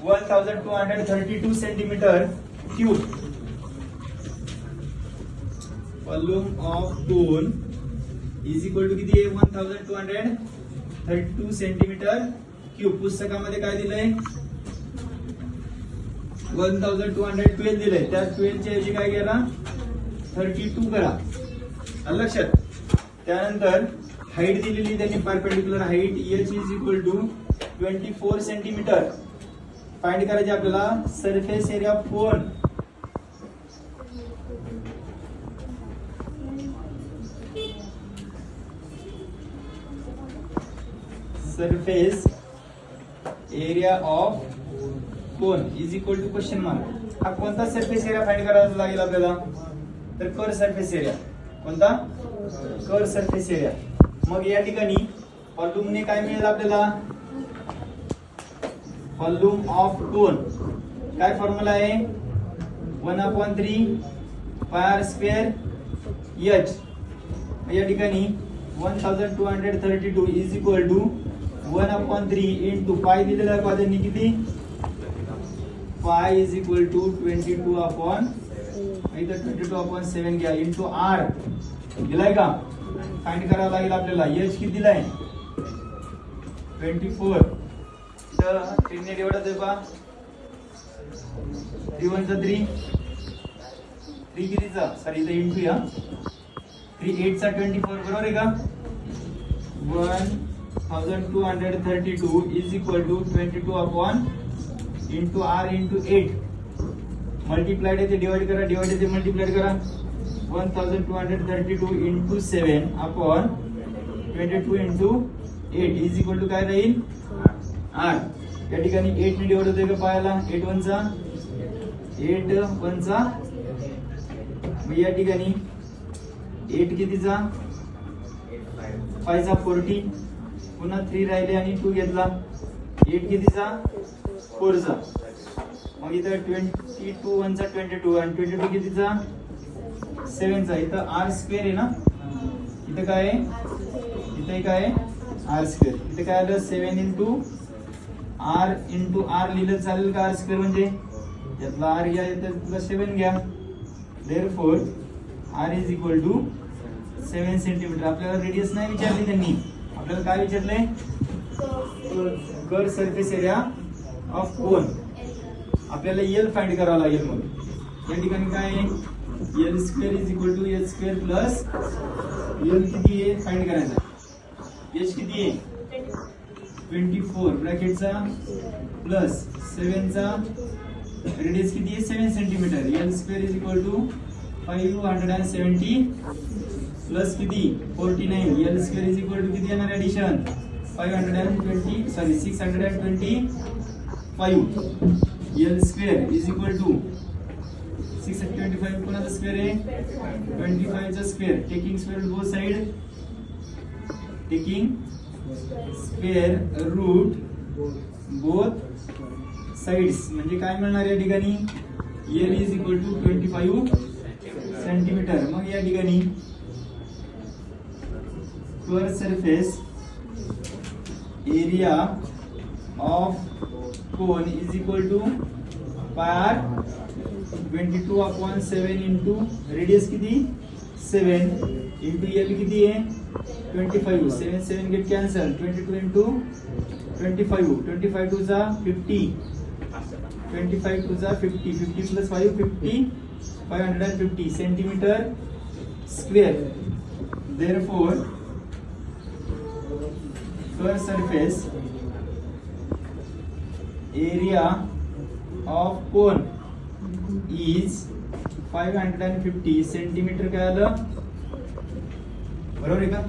1232 centimeter cube. Volume of cone is equal to किती आहे 1232 centimeter cube. पुस्तकामध्ये काय दिलंय 1212 दिलंय. त्या 12 च्या ऐवजी काय करा 32 करा. लक्षात. त्यानंतर हाईट दिलेली त्यांनी perpendicular height h is equal to 24 centimetre. Find करायचे आपल्याला surface area of cone. Surface area of cone is equal to question mark. हा कोणता सरफेस एरिया फाइंड करायला लागेल आपल्याला तर कर्व सरफेस एरिया. कोणता कर्व सरफेस एरिया. मग या ठिकाणी व्हॉल्यूमने काय मिळेल आपल्याला व्हॉल्यूम ऑफ कोन. काय फॉर्म्युला आहे 1/3 पाय स्क्वेअर h. या ठिकाणी 1232 is equal to 1/3 into pi दिलेला आहे त्यांनी किती पाय इज इक्वल टू 22/7 घ्या इंटू r दिलाय का. फाइंड करावं लागेल आपल्याला h किती दिलाय 24. तर 3 ने डिवाइड होते पहा 3 1 3 3 कितीचा सॉरी इथे इंटू या 3 8 चा 24 बरोबर आहे का. 1232 is equal to 22 into r into 8. Multiplied आहे ते डिवाइड करा. डिवाइड आहे ते मल्टीप्लाइड करा. 1232 into 7 upon 22 into 8 is equal to काय राहील 8. या ठिकाणी 8 ने डिवाइड होते का पायाला 8 1 चा 8 1 चा. मग या ठिकाणी 8 कितीचा 5 चा 40. पुन्हा 3 राहिले आणि 2 घेतला 8 कितीचा 4 चा. मग इथं 22 1 चा 22 आणि 22 कितीचा 7 चा. इथं r स्क्वेअर आहे ना. इथं काय आहे इथे काय आहे r स्क्वेअर. इथे काय आलं 7 इंटू r इंटू r लिहिलं चालेल का. r स्क्वेअर म्हणजे यातला r घ्या यातला 7 घ्या. Therefore r is equal to 7 centimetre. आपल्याला रेडियस नाही विचारली त्यांनी. आपल्याला काय विचारलंय curve surface area of cone. आपल्याला l फाइंड करावं लागेल. मग या ठिकाणी काय आहे l square is equal to h square plus l किती आहे फाइंड करायचं. h किती आहे 24 ब्रॅकेटचा प्लस 7 चा रेडियस किती आहे 7 centimetre. l square is equal to 570 plus किती 49. l square is equal to किती येणार addition 625. l square is equal to 625 कोणाचा स्क्वेअर आहे 25 चा square. Taking square both side taking square root both sides म्हणजे काय मिळणार या ठिकाणी l is equal to 25 centimetre. मग या ठिकाणी curve surface area of cone is equal to pi 22/7 into radius किती 7 इंटू l किती आहे 25. 7 7 गेट कॅन्सल 22 इंटू 25. 25 टू जा 50. 25 टू जा 50. 50 plus 5 50 550 centimetre square. Therefore curve surface area of cone is 550 centimetre. काय आलं बरोबर आहे का.